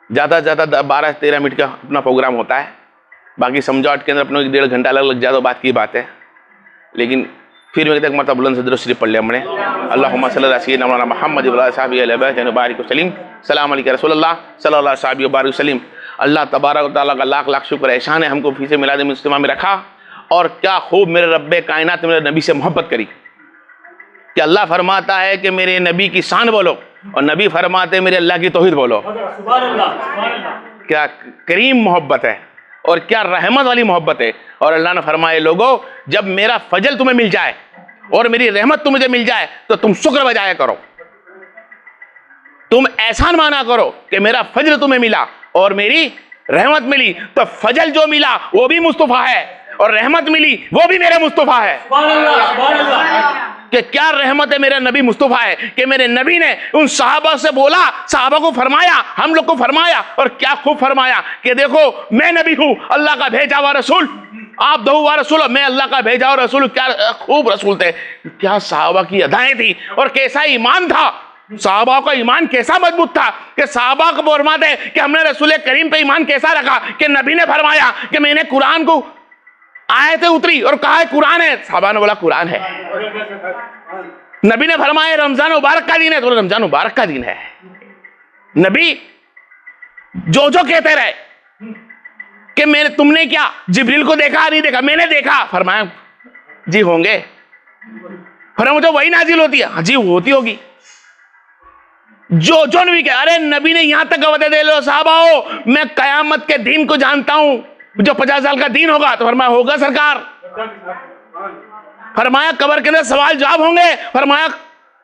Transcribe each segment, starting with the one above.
ज़्यादा से ज़्यादा 12-13 मिनट का अपना प्रोग्राम होता है, बाकी समझावट के अंदर अपने 1.5 घंटा अलग लग जाए तो बात की बात है। लेकिन फिर मैं एक मरतबा बुलंद से दुरूद शरीफ पढ़ लिया हमने, अल्लाहुम्मा सल्ली अला सय्यिदिना मौलाना मुहम्मद व अला सहाबिही अल बैत व बारिक वसल्लम, सलाम अलैका रसूलुल्लाह सल्लल्लाहु अलैहि व बारिक वसल्लम। अल्लाह तबारक व तआला का लाख लाख शुक्र एहसान है, हमको फिर से मिलाद मुस्लिमा में रखा। और क्या खूब मेरे रब्बे कायनात मेरे नबी से मोहब्बत करी कि अल्लाह फरमाता है कि मेरे नबी की शान बोलो, और नबी फरमाते मेरे अल्लाह की तौहीद बोलो। क्या करीम मोहब्बत है और क्या रहमत वाली मोहब्बत है। और अल्लाह ने फरमाए, लोगों जब मेरा फजल तुम्हें मिल जाए और मेरी रहमत तुम्हें मिल जाए तो तुम शुक्र बजाया करो, तुम एहसान माना करो कि मेरा फजल तुम्हें मिला और मेरी रहमत मिली। तो फजल जो मिला वो भी मुस्तफा है और रहमत मिली वो भी मेरे मुस्तफा है। कि क्या रहमत है मेरे नबी मुस्तफा है कि मेरे नबी ने उन सहाबा से बोला, सहाबा को फरमाया, हम लोग को फरमाया, और क्या खूब फरमाया कि देखो मैं नबी हूं, अल्लाह का भेजा हुआ रसूल, आप दो हुआ रसूल, मैं अल्लाह का भेजा हुआ रसूल। क्या खूब रसूल थे, क्या सहाबा की अदाएं थी और कैसा ईमान था। सहाबा का ईमान कैसा मजबूत था कि सहाबा को फरमाते कि हमने रसूल करीम पे ईमान कैसा रखा कि नबी ने फरमाया कि मैंने कुरान को आयतें उतरी और कहा है कुरान है, सहाबा ने बोला कुरान है। नबी ने फरमाया रमजान मुबारक का दिन है, तो रमजान मुबारक का दिन है। नबी जो जो कहते रहे कि मैंने तुमने क्या जिब्रील को देखा नहीं देखा, मैंने देखा, फरमाया जी होंगे, फरमाया मुझे वही नाजिल होती है, जी होती होगी। जो जो नबी कहा, अरे नबी ने यहां तक गवाह दे लो साहबाओ, मैं कयामत के दिन को जानता हूं जो 50 साल का दिन होगा, तो फरमाया होगा सरकार। फरमाया कब्र के अंदर सवाल जवाब होंगे, फरमाया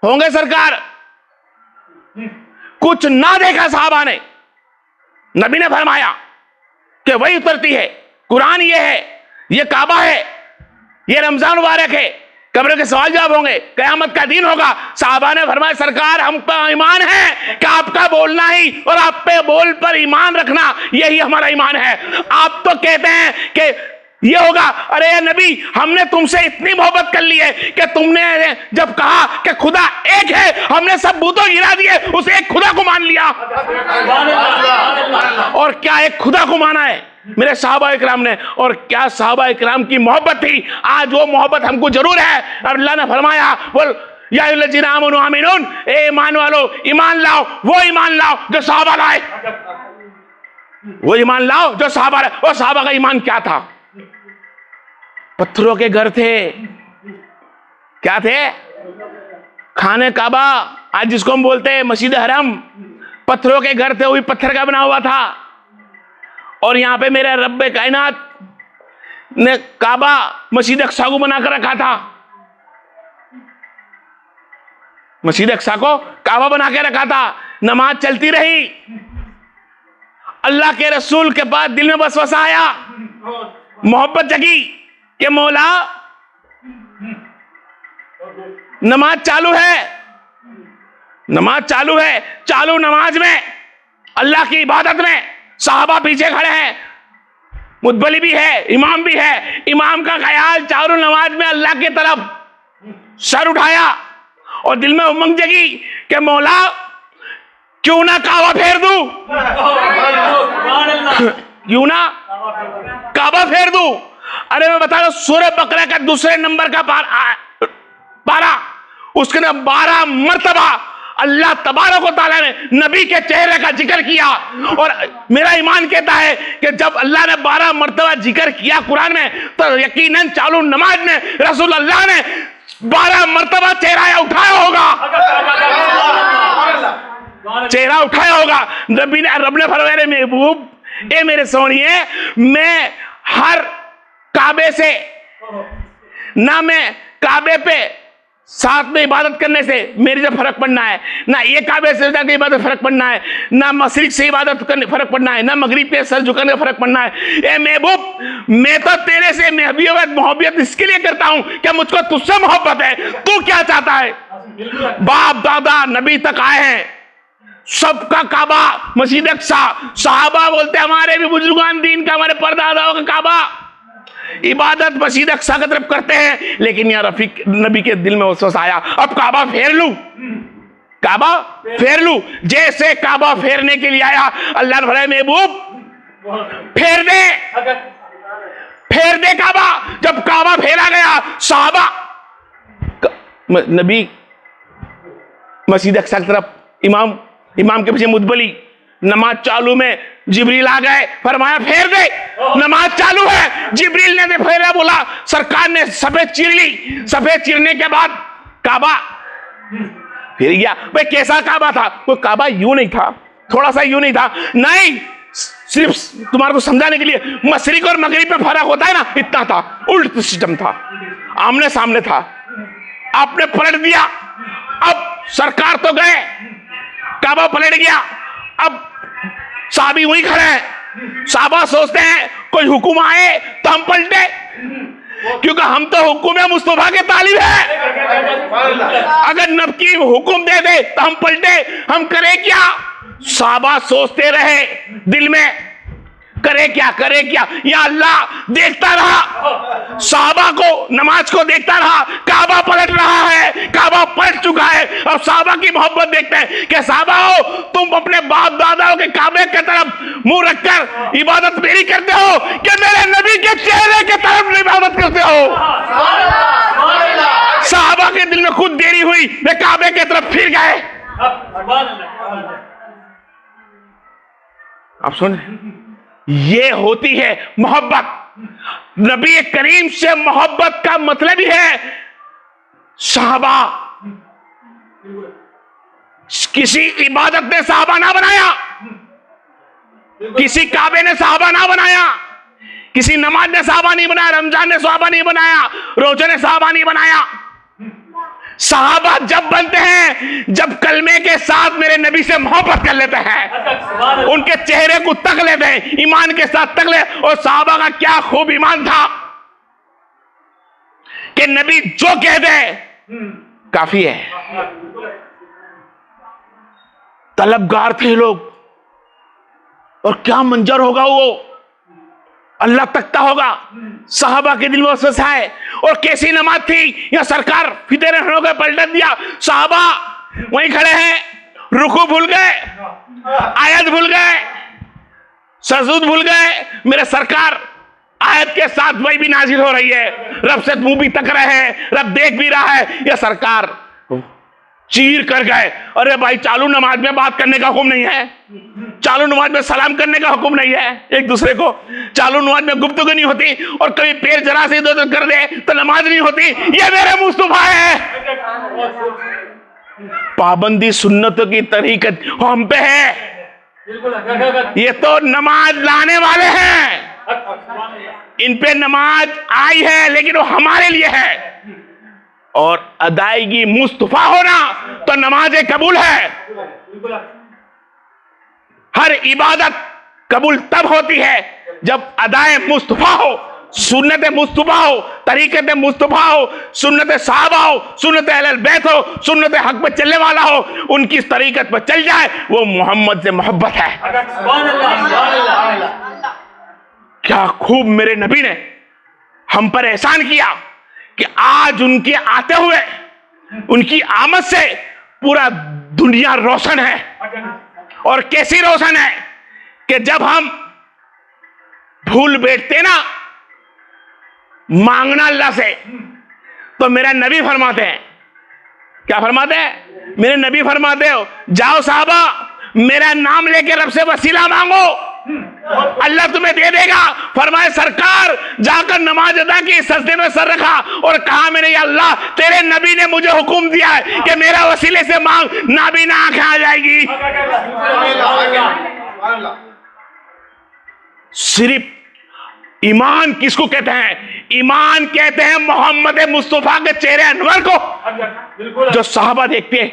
होंगे सरकार। कुछ ना देखा साहबा ने, नबी ने फरमाया कि वही उतरती है, कुरान ये है, ये काबा है, ये रमजान मुबारक है, कब्र के सवाल जवाब होंगे, कयामत का दिन होगा। साहबा ने फरमाया सरकार हम पर ईमान है कि आपका बोलना ही और आप पे बोल पर ईमान रखना यही हमारा ईमान है। आप तो कहते हैं कि ये होगा, अरे या नबी हमने तुमसे इतनी मोहब्बत कर ली है कि तुमने जब कहा कि खुदा एक है, हमने सब बूतों गिरा दिए, उस एक खुदा को मान लिया। और क्या एक खुदा को माना है मेरे सहाबा इकराम ने, और क्या सहाबा इकराम की मोहब्बत थी। आज वो मोहब्बत हमको जरूर है। अल्लाह ने फरमाया बोल या अय्युहल्लज़ीना आमनू आमिनून, ए ईमान वालो ईमान लाओ, वो ईमान लाओ जो सहाबा लाए, वो ईमान लाओ जो सहाबा लाए। और सहाबा का ईमान क्या था, पत्थरों के घर थे, क्या थे, खाने काबा, आज जिसको हम बोलते हैं मस्जिद हरम, पत्थरों के घर थे, वो भी पत्थर का बना हुआ था। और यहां पे मेरे रब्बे कायनात ने काबा मस्जिद अक्सा को बनाकर रखा था, मस्जिद अक्सा को काबा बना के रखा था। नमाज चलती रही, अल्लाह के रसूल के बाद दिल में वसवसा आया, मोहब्बत जगी कि मौला नमाज चालू है, नमाज चालू है, चालू नमाज में अल्लाह की इबादत में साहबा पीछे खड़े हैं, मुतबली भी है, इमाम भी है। इमाम का ख्याल चालू नमाज में अल्लाह की तरफ सर उठाया और दिल में उमंग जगी कि मौला क्यों ना काबा फेर दूं, क्यों ना काबा फेर दूं। अरे मैं बता रहा हूं सूरह बकरा का दूसरे नंबर का पारा, उसके अंदर 12 मर्तबा अल्लाह तबारक व तआला ने नबी के चेहरे का जिक्र किया। और मेरा ईमान कहता है कि जब अल्लाह ने 12 मर्तबा जिक्र किया कुरान में, तो यकीनन चालू नमाज में रसूल अल्लाह ने 12 मर्तबा चेहरा उठाया होगा, चेहरा उठाया होगा। नबी ने, रब ने फरमाया महबूब ए मेरे सोनिए, मैं हर काबे से ना, मैं काबे पे साथ में इबादत करने से मेरी जब फर्क पड़ना है, ना ये काबे से जाकर इबादत फर्क पड़ना है, ना मशरिक से इबादत करने फर्क पड़ना है, ना मगरिब पे सर झुकाने का फर्क पड़ना है। ए महबूब मैं तो तेरे से मोहब्बत इसके लिए करता हूं कि मुझको तुझसे मोहब्बत है, तू क्या चाहता है। बाप दादा नबी तक आए हैं, सबका काबा मस्जिद अक्सा, सहाबा बोलते हमारे भी बुजुर्गान दीन का, हमारे परदादाओं का काबा, इबादत मस्जिद अक्सा की तरफ करते हैं। लेकिन यार रफीक नबी के दिल में वसवसा आया, अब काबा फेर लूं, काबा फेर लूं। जैसे काबा फेरने के लिए आया, अल्लाह ने फरमाया महबूब फेर दे काबा। जब काबा फेरा गया, साहबा नबी मस्जिद अक्सा की तरफ, इमाम के पीछे मुतबली, नमाज चालू में जिब्रील आ गए, फरमाया फेर दे। नमाज चालू है, जिब्रील ने फेरा, बोला सरकार ने सफेद चीर ली। सफेद चीरने के बाद काबा फिर गया। भाई कैसा काबा था? वो काबा यूं नहीं था, थोड़ा सा यूं नहीं था, नहीं, सिर्फ तुम्हारे को समझाने के लिए, मशरिक और मगरिब में फर्क होता है ना, इतना था। उल्ट सिस्टम था, आमने सामने था। आपने पलट दिया, अब सरकार तो गए, काबा पलट गया। अब साहबी वहीं खड़े हैं। साहबा सोचते हैं कोई हुक्म आए तो हम पलटे, क्योंकि हम तो हुक्म मुस्तफा के तालिब है। अगर नबी हुक्म दे दे तो हम पलटे, हम करें क्या? साहबा सोचते रहे दिल में, करे क्या? या अल्लाह देखता रहा, साहबा को, नमाज को देखता रहा। काबा पलट रहा है, काबा पलट चुका है। अब साहबा की मोहब्बत देखते हैं कि साहबा हो, तुम अपने बाप दादाओं के काबे की तरफ मुंह रखकर इबादत मेरी करते हो कि मेरे नबी के चेहरे की तरफ इबादत करते हो? साहबा के दिल में खुद देरी हुई, वे काबे की तरफ फिर गए। आप सुन, ये होती है मोहब्बत। नबी करीम से मोहब्बत का मतलब ही है, साहबा किसी इबादत ने साहबा ना बनाया, किसी काबे ने साहबा ना बनाया, किसी नमाज ने साहबा नहीं बनाया, रमजान ने साहबा नहीं बनाया, रोजे ने साहबा नहीं बनाया। साहबा जब बनते हैं जब कलमे के साथ मेरे नबी से मोहब्बत कर लेते हैं, उनके चेहरे को तक लेते हैं, ईमान के साथ तक ले। और साहबा का क्या खूब ईमान था कि नबी जो कह दे काफी है। तलबगार थे लोग, और क्या मंजर होगा वो, अल्लाह तकता होगा। साहबा के दिल में वसवसा है। और कैसी नमाज थी, या सरकार फिते रहने को पलट दिया। साहबा वहीं खड़े हैं, रुकू भूल गए, आयत भूल गए, सजूद भूल गए। मेरे सरकार आयत के साथ वही भी नाजिल हो रही है, रब से मुंह भी तक रहे हैं, रब देख भी रहा है। या सरकार चीर कर गए, अरे भाई चालू नमाज में बात करने का हुक्म नहीं है, चालू नमाज में सलाम करने का हुक्म नहीं है एक दूसरे को, चालू नमाज में गुफ्तगू नहीं होती, और कभी पैर जरा से इधर कर दे तो नमाज नहीं होती। ये मेरे मुस्तफा है। पाबंदी सुन्नतों की तरीकत हम पे है, ये तो नमाज लाने वाले हैं, इन पे नमाज आई है, लेकिन वो हमारे लिए है। और अदायगी मुस्तफा होना तो नमाज कबूल है। हर इबादत कबूल तब होती है जब अदाए मुस्तफा हो, सुन्नत मुस्तफा हो, तरीक़त मुस्तफा हो, सुन्नत साहबा हो, सुन्नत अहले बैत हो, सुन्नत हक पर चलने वाला हो, उनकी तरीक़त पर चल जाए, वो मोहम्मद से मोहब्बत है। क्या खूब मेरे नबी ने हम पर एहसान किया कि आज उनके आते हुए, उनकी आमद से पूरा दुनिया रोशन है। और कैसी रोशन है कि जब हम भूल बैठते ना मांगना अल्लाह से, तो मेरा नबी फरमाते हैं, क्या फरमाते हैं? मेरे नबी फरमाते हो, जाओ साहबा मेरा नाम लेके रब से वसीला मांगो, अल्लाह तुम्हें दे देगा। फरमाए सरकार जाकर नमाज अदा की, सजदे में सर रखा और कहा, मैंने या अल्लाह तेरे नबी ने मुझे हुक्म दिया है कि मेरा वसीले से मांग, नाबीना आंखें आ जाएगी। सिर्फ ईमान किसको कहते हैं? ईमान कहते हैं मोहम्मद मुस्तफा के चेहरे अनवर को, जो साहबा देखते हैं।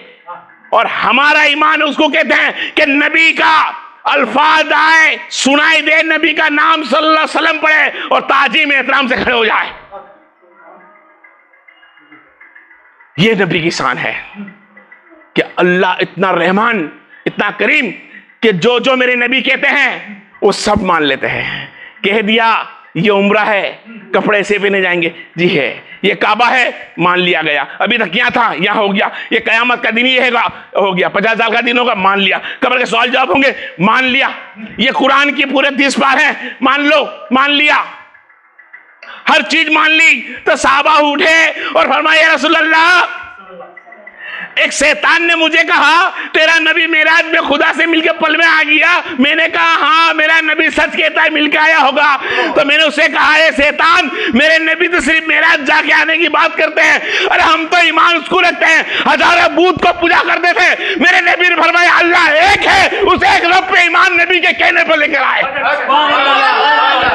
और हमारा ईमान उसको कहते हैं कि नबी का अल्फाज आए, सुनाई दे, नबी का नाम सल्लल्लाहु अलैहि वसल्लम पढ़े और ताजीम एहतराम से खड़े हो जाए। ये नबी की शान है कि अल्लाह इतना रहमान, इतना करीम कि जो जो मेरे नबी कहते हैं वो सब मान लेते हैं। कह दिया ये उम्रा है, कपड़े से पहने जाएंगे, जी है। ये काबा है, मान लिया गया। अभी तक यहाँ था, यहाँ हो गया। ये कयामत का दिन ही है, हो गया। 50 साल का दिन होगा, मान लिया। कब्र के सवाल जवाब होंगे, मान लिया। ये कुरान की पूरे 30 पार है, मान लो, मान लिया। हर चीज मान ली। तो साहबा उठे और फरमाया, या रसूल अल्लाह, एक शैतान ने मुझे कहा तेरा नबी मेराज में खुदा से मिलकर पल में आ गया। मैंने कहा हाँ, मेरा नबी सच कहता है, मिलकर आया होगा। तो मैंने उससे कहा, है शैतान, मेरे नबी तो सिर्फ मेराज जाके आने की बात करते हैं। अरे हम तो ईमान उसको रखते हैं, हजारों बूत को पूजा करते थे। मेरे नबी ने फरमाया अल्लाह एक है, उस एक रब पे ईमान नबी के कहने पर लेकर आए।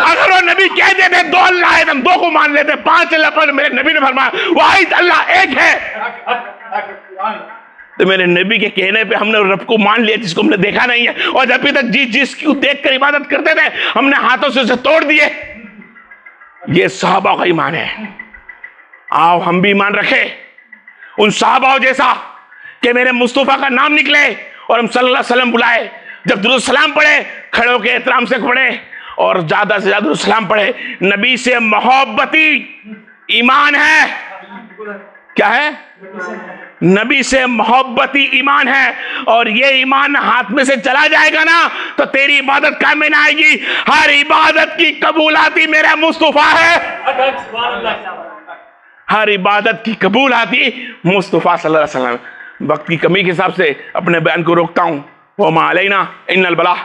अगर वो नबी कह देते 2 अल्लाह है, हम 2 को मान लेते, 5 अल्लाह। पर मेरे नबी ने फरमाया वाहिद अल्लाह एक है। तो मेरे नबी के कहने पे हमने रब को मान लिया जिसको हमने देखा नहीं है। और अभी तक जिसकी देखकर इबादत करते थे, हमने हाथों से उसे तोड़ दिए। ये सहाबा का ईमान है। आओ हम भी ईमान रखें उन सहाबाओं जैसा कि मेरे मुस्तफा का नाम निकले और हम सल्लल्लाहु अलैहि वसल्लम बुलाए। जब दुरूद सलाम पढ़े, खड़े होकर एहतराम से पढ़े और ज्यादा से ज्यादा दुरूद सलाम पढ़े। नबी से मोहब्बती ईमान है। क्या है? नबी से मोहब्बती ईमान है। और ये ईमान हाथ में से चला जाएगा ना, तो तेरी इबादत काम में ना आएगी। हर इबादत की कबूलाती मेरा मुस्तफा है। हर इबादत की कबूलाती मुस्तफा सल्लल्लाहु अलैहि वसल्लम। वक्त की कमी के हिसाब से अपने बयान को रोकता हूं। वो मा अलैना इन्नल बलाग।